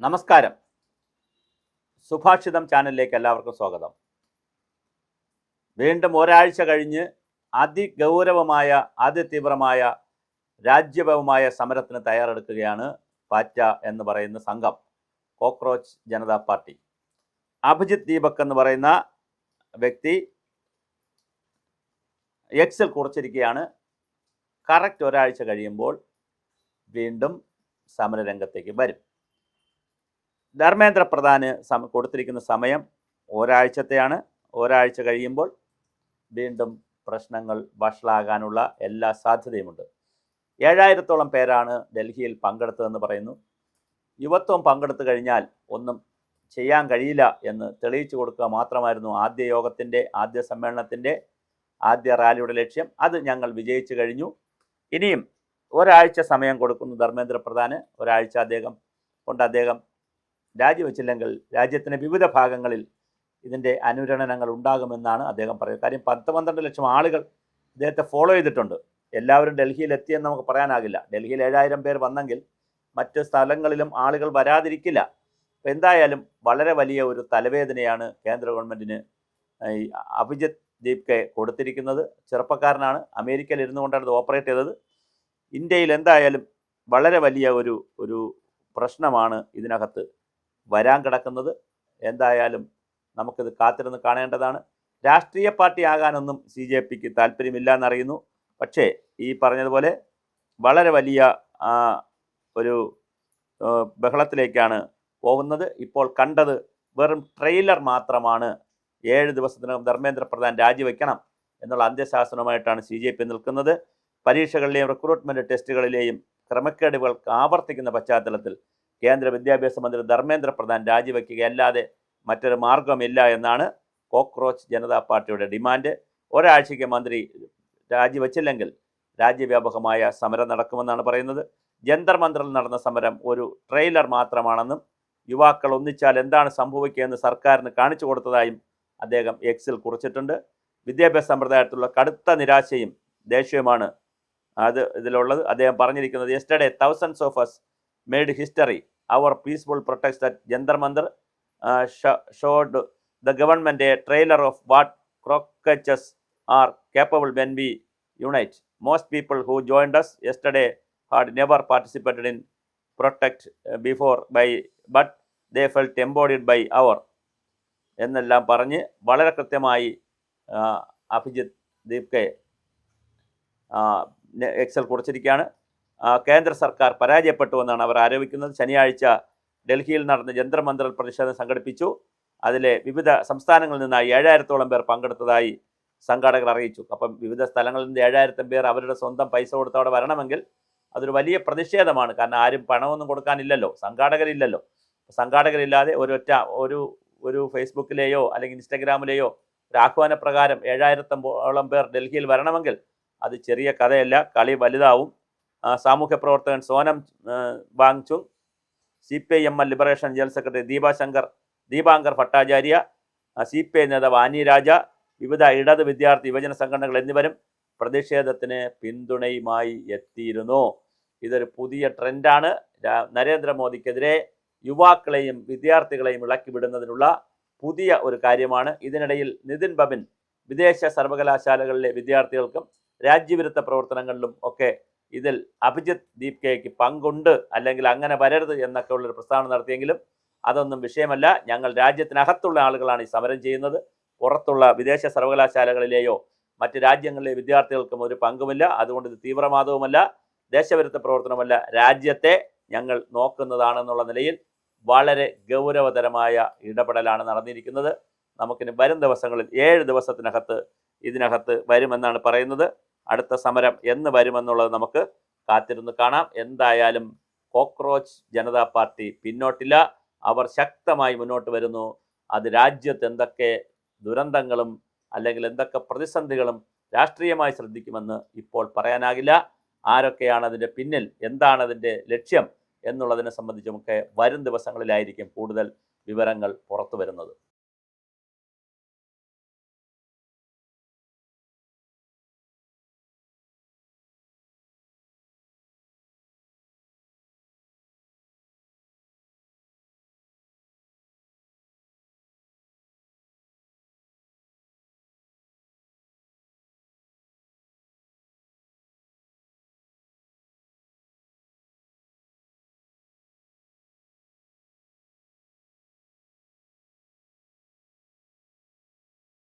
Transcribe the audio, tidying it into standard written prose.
നമസ്കാരം. സുഭാഷിതം ചാനലിലേക്ക് എല്ലാവർക്കും സ്വാഗതം. വീണ്ടും ഒരാഴ്ച കഴിഞ്ഞ് അതിഗൗരവമായ അതിതീവ്രമായ രാജ്യപരമായ സമരത്തിന് തയ്യാറെടുക്കുകയാണ് പാറ്റ എന്ന് പറയുന്ന സംഘം, കോക്രോച്ച് ജനതാ പാർട്ടി. അഭിജിത്ത് ദീപക് എന്ന് പറയുന്ന വ്യക്തി എക്സിൽ കുറിച്ചിരിക്കുകയാണ്, കറക്റ്റ് ഒരാഴ്ച കഴിയുമ്പോൾ വീണ്ടും സമരരംഗത്തേക്ക് വരും. ധർമ്മേന്ദ്ര പ്രധാന് കൊടുത്തിരിക്കുന്ന സമയം ഒരാഴ്ചത്തെയാണ്. ഒരാഴ്ച കഴിയുമ്പോൾ വീണ്ടും പ്രശ്നങ്ങൾ വഷളാകാനുള്ള എല്ലാ സാധ്യതയുമുണ്ട്. 7000-ഓളം പേരാണ് ഡൽഹിയിൽ പങ്കെടുത്തതെന്ന് പറയുന്നു. യുവത്വം പങ്കെടുത്തു കഴിഞ്ഞാൽ ഒന്നും ചെയ്യാൻ കഴിയില്ല എന്ന് തെളിയിച്ചു കൊടുക്കുക മാത്രമായിരുന്നു ആദ്യ യോഗത്തിൻ്റെ, ആദ്യ സമ്മേളനത്തിൻ്റെ, ആദ്യ റാലിയുടെ ലക്ഷ്യം. അത് ഞങ്ങൾ വിജയിച്ചു കഴിഞ്ഞു. ഇനിയും ഒരാഴ്ച സമയം കൊടുക്കുന്നു ധർമ്മേന്ദ്ര പ്രധാന്. ഒരാഴ്ച അദ്ദേഹം രാജിവെച്ചില്ലെങ്കിൽ രാജ്യത്തിൻ്റെ വിവിധ ഭാഗങ്ങളിൽ ഇതിൻ്റെ അനുരണനങ്ങൾ ഉണ്ടാകുമെന്നാണ് അദ്ദേഹം പറയുന്നത്. കാര്യം 10-12 ലക്ഷം ആളുകൾ ഇദ്ദേഹത്തെ ഫോളോ ചെയ്തിട്ടുണ്ട്. എല്ലാവരും ഡൽഹിയിൽ എത്തിയെന്ന് നമുക്ക് പറയാനാകില്ല. ഡൽഹിയിൽ 7000 പേർ വന്നെങ്കിൽ മറ്റ് സ്ഥലങ്ങളിലും ആളുകൾ വരാതിരിക്കില്ല. അപ്പോൾ എന്തായാലും വളരെ വലിയ ഒരു തലവേദനയാണ് കേന്ദ്ര ഗവൺമെൻറ്റിന് ഈ അഭിജിത്ത് ദീപ്കെ കൊടുത്തിരിക്കുന്നത്. ചെറുപ്പക്കാരനാണ്, അമേരിക്കയിൽ ഇരുന്നു കൊണ്ടാണ് ഇത് ഓപ്പറേറ്റ് ചെയ്തത്. ഇന്ത്യയിൽ എന്തായാലും വളരെ വലിയ ഒരു പ്രശ്നമാണ് ഇതിനകത്ത് വരാൻ കിടക്കുന്നത്. എന്തായാലും നമുക്കിത് കാത്തിരുന്ന് കാണേണ്ടതാണ്. രാഷ്ട്രീയ പാർട്ടി ആകാനൊന്നും CJPക്ക് താല്പര്യമില്ല എന്നറിയുന്നു. പക്ഷേ ഈ പറഞ്ഞതുപോലെ വളരെ വലിയ ഒരു ബഹളത്തിലേക്കാണ് പോകുന്നത്. ഇപ്പോൾ കണ്ടത് വെറും ട്രെയിലർ മാത്രമാണ്. 7 ദിവസത്തിനകം ധർമ്മേന്ദ്ര പ്രധാൻ രാജിവെക്കണം എന്നുള്ള അന്ത്യശാസനവുമായിട്ടാണ് CJP നിൽക്കുന്നത്. പരീക്ഷകളിലെയും റിക്രൂട്ട്മെൻറ്റ് ടെസ്റ്റുകളിലെയും ക്രമക്കേടുകൾ ആവർത്തിക്കുന്ന പശ്ചാത്തലത്തിൽ കേന്ദ്ര വിദ്യാഭ്യാസ മന്ത്രി ധർമ്മേന്ദ്ര പ്രധാൻ രാജിവെക്കുകയല്ലാതെ മറ്റൊരു മാർഗമില്ല എന്നാണ് കോക്രോച്ച് ജനതാ പാർട്ടിയുടെ ഡിമാൻഡ്. ഒരാഴ്ചയ്ക്ക് മന്ത്രി രാജിവെച്ചില്ലെങ്കിൽ രാജ്യവ്യാപകമായ സമരം നടക്കുമെന്നാണ് പറയുന്നത്. ജന്തർ മന്ദറിൽ നടന്ന സമരം ഒരു ട്രെയിലർ മാത്രമാണെന്നും യുവാക്കൾ ഒന്നിച്ചാൽ എന്താണ് സംഭവിക്കുകയെന്ന് സർക്കാരിന് കാണിച്ചു കൊടുത്തതായും അദ്ദേഹം എക്സിൽ കുറിച്ചിട്ടുണ്ട്. വിദ്യാഭ്യാസ സമ്പ്രദായത്തിലുള്ള കടുത്ത നിരാശയും ദേഷ്യവുമാണ് ഇതിലുള്ളത്. അദ്ദേഹം പറഞ്ഞിരിക്കുന്നത്, yesterday thousands of us made history. Our peaceful protests at Jantar Mandar showed the government a trailer of what cockroaches are capable when we unite. Most people who joined us yesterday had never participated in protest before, but they felt embodied by our എന്നെല്ലാം പറഞ്ഞ് വളരെ കൃത്യമായി Abhijith ദീപ്കെ Excel കുറിച്ചിരിക്കുകയാണ്. കേന്ദ്ര സർക്കാർ പരാജയപ്പെട്ടു എന്നാണ് അവർ ആരോപിക്കുന്നത്. ശനിയാഴ്ച ഡൽഹിയിൽ നടന്ന ജന്തർ മന്ദറിൽ പ്രതിഷേധം സംഘടിപ്പിച്ചു. അതിലെ വിവിധ സംസ്ഥാനങ്ങളിൽ നിന്നായി 7000-ഓളം പേർ പങ്കെടുത്തതായി സംഘാടകർ അറിയിച്ചു. അപ്പം വിവിധ സ്ഥലങ്ങളിൽ നിന്ന് 7000 പേർ അവരുടെ സ്വന്തം പൈസ കൊടുത്ത് അവിടെ വരണമെങ്കിൽ അതൊരു വലിയ പ്രതിഷേധമാണ്. കാരണം ആരും പണമൊന്നും കൊടുക്കാനില്ലല്ലോ, സംഘാടകരില്ലല്ലോ. സംഘാടകരില്ലാതെ ഒരു ഫേസ്ബുക്കിലെയോ അല്ലെങ്കിൽ ഇൻസ്റ്റഗ്രാമിലെയോ ഒരു ആഹ്വാനപ്രകാരം 7000-ഓളം പേർ ഡൽഹിയിൽ വരണമെങ്കിൽ അത് ചെറിയ കഥയല്ല, കളി വലുതാവും. സാമൂഹ്യ പ്രവർത്തകൻ Sonam Wangchuk, CPIML liberation general secretary Dipankar Bhattacharya, CPI നേതാവ് ആനി രാജ, വിവിധ ഇടത് വിദ്യാർത്ഥി യുവജന സംഘടനകൾ എന്നിവരും പ്രതിഷേധത്തിന് പിന്തുണയുമായി എത്തിയിരുന്നു. ഇതൊരു പുതിയ ട്രെൻഡാണ്. നരേന്ദ്രമോദിക്കെതിരെ യുവാക്കളെയും വിദ്യാർത്ഥികളെയും ഇളക്കി വിടുന്നതിനുള്ള പുതിയ ഒരു കാര്യമാണ്. ഇതിനിടയിൽ നിതിൻ ബബിൻ വിദേശ സർവകലാശാലകളിലെ വിദ്യാർത്ഥികൾക്കും രാജ്യവിരുദ്ധ പ്രവർത്തനങ്ങളിലും ഒക്കെ ഇതിൽ അഭിജിത്ത് ദീപ്കയ്ക്ക് പങ്കുണ്ട്, അല്ലെങ്കിൽ അങ്ങനെ വരരുത് എന്നൊക്കെ ഉള്ളൊരു പ്രസ്താവന നടത്തിയെങ്കിലും അതൊന്നും വിഷയമല്ല. ഞങ്ങൾ രാജ്യത്തിനകത്തുള്ള ആളുകളാണ് ഈ സമരം ചെയ്യുന്നത്. പുറത്തുള്ള വിദേശ സർവകലാശാലകളിലെയോ മറ്റ് രാജ്യങ്ങളിലെ വിദ്യാർത്ഥികൾക്കും ഒരു പങ്കുമില്ല. അതുകൊണ്ട് ഇത് തീവ്രവാദവുമല്ല, ദേശവിരുദ്ധ പ്രവർത്തനമല്ല, രാജ്യത്തെ ഞങ്ങൾ നോക്കുന്നതാണെന്നുള്ള നിലയിൽ വളരെ ഗൗരവതരമായ ഇടപെടലാണ് നടന്നിരിക്കുന്നത്. നമുക്കിനി വരും ദിവസങ്ങളിൽ 7 ദിവസത്തിനകത്ത് ഇതിനകത്ത് വരുമെന്നാണ് പറയുന്നത്. അടുത്ത സമരം എന്ന് വരുമെന്നുള്ളത് നമുക്ക് കാത്തിരുന്ന് കാണാം. എന്തായാലും കോക്രോച്ച് ജനതാ പാർട്ടി പിന്നോട്ടില്ല, അവർ ശക്തമായി മുന്നോട്ട് വരുന്നു. അത് രാജ്യത്ത് എന്തൊക്കെ ദുരന്തങ്ങളും അല്ലെങ്കിൽ എന്തൊക്കെ പ്രതിസന്ധികളും രാഷ്ട്രീയമായി ശ്രദ്ധിക്കുമെന്ന് ഇപ്പോൾ പറയാനാകില്ല. ആരൊക്കെയാണ് അതിൻ്റെ പിന്നിൽ, എന്താണ് അതിൻ്റെ ലക്ഷ്യം എന്നുള്ളതിനെ സംബന്ധിച്ചുമൊക്കെ വരും ദിവസങ്ങളിലായിരിക്കും കൂടുതൽ വിവരങ്ങൾ പുറത്തു വരുന്നത്.